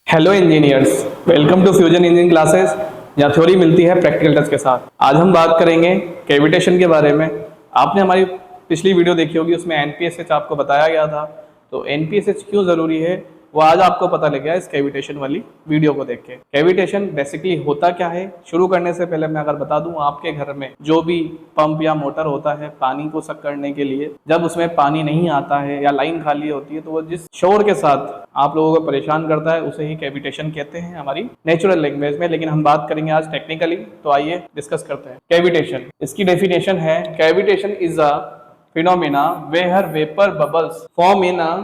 Hello engineers, welcome to fusion engineering classes, जहाँ theory मिलती है प्रैक्टिकल टच के साथ। आज हम बात करेंगे कैविटेशन के बारे में। आपने हमारी पिछली वीडियो देखी होगी, उसमें एनपीएसएच आपको बताया गया था। तो एनपीएसएच क्यों ज़रूरी है वो आज आपको पता लग गया इस कैविटेशन वाली वीडियो को देख के। कैविटेशन बेसिकली होता क्या है, शुरू करने से पहले मैं अगर बता दूं, आपके घर में जो भी पंप या मोटर होता है पानी को सक करने के लिए, जब उसमें पानी नहीं आता है या लाइन खाली होती है तो वो जिस शोर के साथ आप लोगों को परेशान करता है उसे ही कैविटेशन कहते हैं हमारी नेचुरल लैंग्वेज में। लेकिन हम बात करेंगे आज टेक्निकली, तो आइए डिस्कस करते हैं। कैविटेशन, इसकी डेफिनेशन है, cavitation is a phenomena where vapour bubbles form in a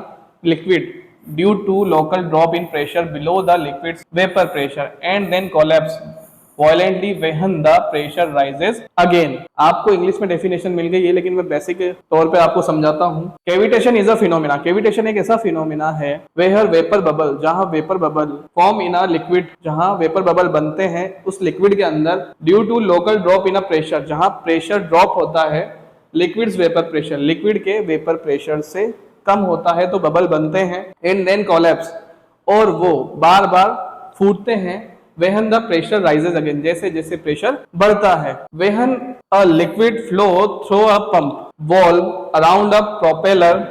liquid due to local drop in pressure below the liquid's vapor pressure and then collapse violently when the pressure rises again। आपको English में definition मिल गई है, लेकिन मैं basic तौर पे आपको समझाता हूँ। Cavitation is a phenomena, cavitation एक ऐसा फिनोमेना है वेयर वेपर बबल, जहां vapour bubble form in a liquid, जहां वेपर बबल बनते हैं उस लिक्विड के अंदर, due to local drop in a pressure, जहां प्रेशर ड्रॉप होता है, लिक्विड्स वेपर प्रेशर, लिक्विड के वेपर प्रेशर से कम होता है तो बबल बनते हैं, एंड देन कोलैप्स, और वो बार बार फूटते हैं, when the pressure rises again, जैसे जैसे प्रेशर बढ़ता है। When a liquid flow through a pump valve around a propeller,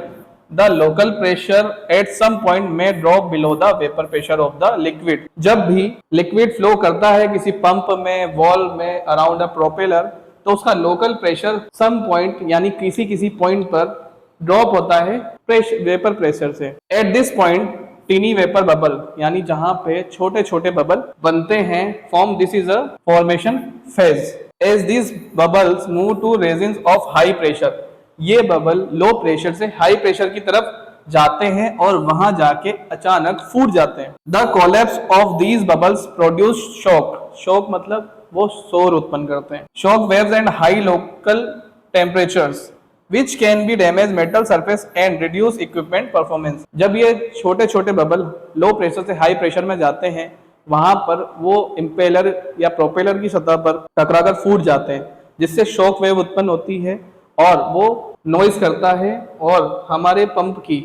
the local pressure at some point में drop below the vapour pressure of the liquid. जब भी liquid flow करता है किसी पंप में, वॉल्व में, अराउंड अ प्रोपेलर, तो उसका लोकल प्रेशर सम पॉइंट यानी किसी किसी पॉइंट पर ड्रॉप होता है वेपर प्रेशर से। At this point tiny vapour bubble, यानी जहां पे छोटे छोटे बबल बनते हैं, form, this is a formation phase. As this bubbles move to regions of high pressure, ये बबल लो प्रेशर से हाई प्रेशर की तरफ जाते हैं और वहां जाके अचानक फूट जाते हैं। The collapse of these bubbles produce shock, shock मतलब वो शोर उत्पन्न करते हैं, shock waves and high local temperatures which can be damage metal surface and reduce equipment performance। जब ये छोटे छोटे बबल लो प्रेशर से हाई प्रेशर में जाते हैं, वहां पर वो इम्पेलर या प्रोपेलर की सतह पर टकराकर फूट जाते हैं, जिससे शॉक वेव उत्पन्न होती है और वो नॉइज करता है और हमारे पंप की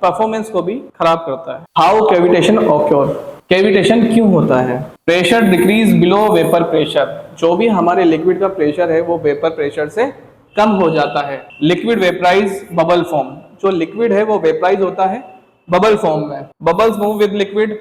परफॉर्मेंस को भी खराब करता है। हाउ कैविटेशन ऑक्योर, कैविटेशन क्यों होता है? Pressure decrease below vapour pressure, जो भी हमारे लिक्विड का प्रेशर है वो वेपर प्रेशर से कम हो जाता है। लिक्विड वेपराइज बबल फॉर्म, जो लिक्विड है वो वेपराइज होता है बबल फॉर्म में। बबल्स मूव विद लिक्विड,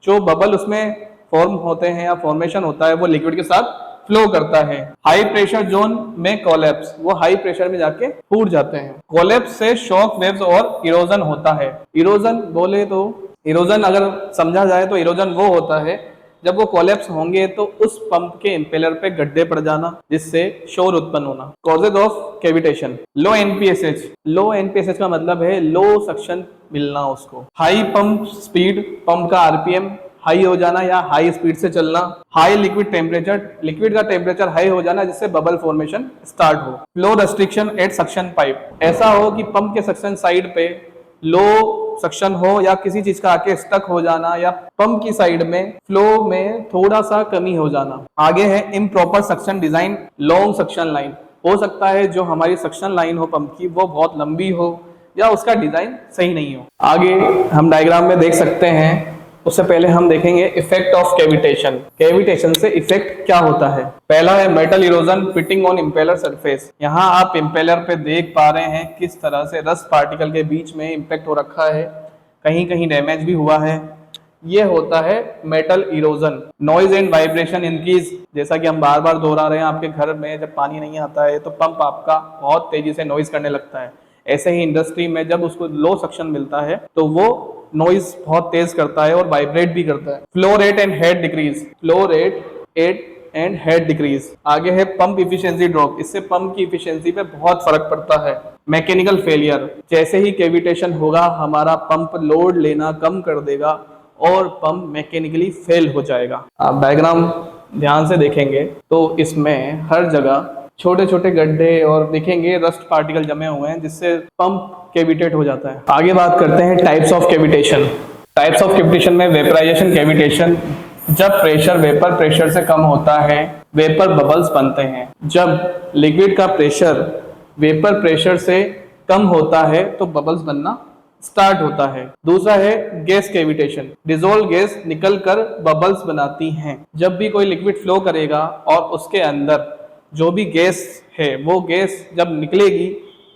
जो बबल उसमें फॉर्म होते हैं या फॉर्मेशन होता है वो लिक्विड के साथ फ्लो करता है। हाई प्रेशर जोन में कोलैप्स, वो हाई प्रेशर में जाके फूट जाते हैं। कोलैप्स से शॉक वेव्स और इरोजन होता है। इरोजन बोले तो, इरोजन अगर समझा जाए तो इरोजन वो होता है जब वो कोलैप्स होंगे तो उस पंप के इंपेलर पे गड्ढे पड़ जाना, जिससे शोर उत्पन्न होना। Causes of cavitation, low NPSH, low NPSH का मतलब है लो सक्शन मिलना उसको। हाई पंप स्पीड, पंप का आरपीएम हाई हो जाना या हाई स्पीड से चलना। हाई लिक्विड टेम्परेचर, लिक्विड का टेम्परेचर हाई हो जाना जिससे बबल फॉर्मेशन स्टार्ट हो। Flow restriction at suction pipe, ऐसा हो कि पंप के सक्शन साइड पे लो सक्शन हो या किसी चीज का आके स्टक हो जाना, या पंप की साइड में फ्लो में थोड़ा सा कमी हो जाना। आगे है improper suction design, long suction line, हो सकता है जो हमारी सक्शन लाइन हो पंप की वो बहुत लंबी हो या उसका डिजाइन सही नहीं हो। आगे हम डायग्राम में देख सकते हैं, उससे पहले हम देखेंगे इफेक्ट ऑफ कैविटेशन। कैविटेशन से इफेक्ट क्या होता है? पहला है metal erosion fitting on impeller surface. यहाँ आप इम्पेलर पे देख पा रहे हैं किस तरह से रस्ट पार्टिकल के बीच में इम्पैक्ट हो रखा है, कहीं कहीं डैमेज भी हुआ है। ये होता है metal erosion. Noise and vibration increase, जैसा कि हम बार बार दोहरा रहे हैं, आपके घर में जब पानी नहीं आता है तो पंप आपका बहुत तेजी से नॉइज करने लगता है। ऐसे ही इंडस्ट्री में जब उसको लो सक्शन मिलता है तो वो नॉइज बहुत तेज करता है और वाइब्रेट भी करता है। Flow rate and head decrease, flow rate and head decrease. आगे है पंप इफिशिएंसी ड्रॉप, इससे पंप की इफिशिएंसी पे बहुत फर्क पड़ता है। मैकेनिकल फेलियर, जैसे ही कैविटेशन होगा हमारा पंप लोड लेना कम कर देगा और पंप मैकेनिकली फेल हो जाएगा। आप डायग्राम ध्यान से देखेंगे तो इसमें हर जगह छोटे छोटे गड्ढे और दिखेंगे रस्ट पार्टिकल जमे हुए हैं, जिससे पंप कैविटेट हो जाता है। आगे बात करते हैं types of cavitation. Types of cavitation में वेपराइजेशन कैविटेशन, जब प्रेशर वेपर प्रेशर से कम होता है वेपर बबल्स बनते हैं। जब लिक्विड का प्रेशर वेपर प्रेशर से कम होता है तो बबल्स बनना स्टार्ट होता है। दूसरा है गैस कैविटेशन, डिजोल्व गैस निकलकर बबल्स बनाती हैं। जब भी कोई लिक्विड फ्लो करेगा और उसके अंदर जो भी गैस है वो गैस जब निकलेगी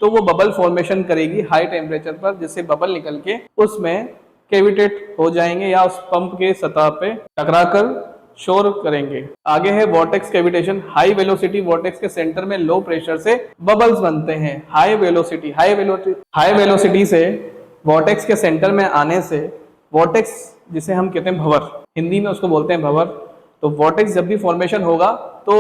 तो वो बबल फॉर्मेशन करेगी हाई टेम्परेचर पर, जिससे बबल निकल के उसमें कैविटेट हो जाएंगे या उस पंप के सतह पे टकराकर शोर करेंगे। आगे है vortex cavitation, high velocity vortex के सेंटर में लो प्रेशर से बबल्स बनते हैं। हाई वेलोसिटी से वॉर्टेक्स के सेंटर में आने से वॉर्टेक्स जिसे हम कहते हैं भंवर, हिंदी में उसको बोलते हैं भंवर, तो वॉर्टेक्स जब भी फॉर्मेशन होगा तो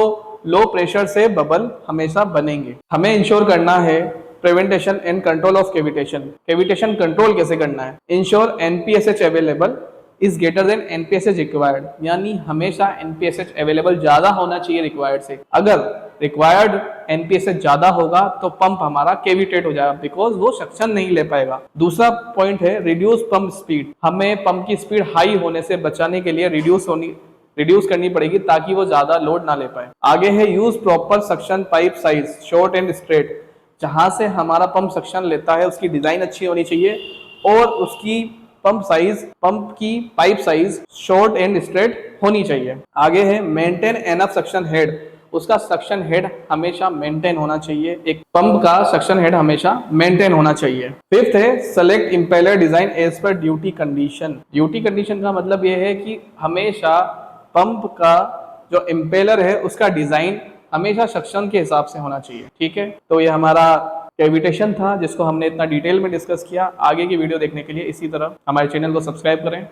लो प्रेशर से बबल हमेशा बनेंगे। हमें इंश्योर करना है prevention and control of cavitation. Cavitation control कैसे करना है? Ensure NPSH available is greater than NPSH required, यानी हमेशा एनपीएसएच अवेलेबल ज्यादा होना चाहिए रिक्वायर्ड से। अगर रिक्वायर्ड एनपीएसएच ज्यादा होगा तो पंप हमारा कैविटेट हो जाएगा, बिकॉज वो सक्शन नहीं ले पाएगा। दूसरा पॉइंट है रिड्यूस पंप स्पीड, हमें पंप की स्पीड हाई होने से बचाने के लिए रिड्यूस करनी पड़ेगी ताकि वो ज्यादा लोड ना ले पाए। आगे है use proper suction pipe size, short and straight, जहां से हमारा पंप सक्शन लेता है उसकी डिजाइन अच्छी होनी चाहिए और उसकी पंप की pipe size short and straight होनी चाहिए। आगे है मेंटेन एनफ सक्शन हेड, उसका सक्शन हेड हमेशा मेंटेन होना चाहिए। एक पंप का सक्शन हेड हमेशा मेंटेन होना चाहिए। फिफ्थ है select impeller design as per duty condition. Duty condition का मतलब यह है कि हमेशा पंप का जो इंपेलर है उसका डिजाइन हमेशा सक्शन के हिसाब से होना चाहिए। ठीक है, तो ये हमारा कैविटेशन था जिसको हमने इतना डिटेल में डिस्कस किया। आगे की वीडियो देखने के लिए इसी तरह हमारे चैनल को सब्सक्राइब करें।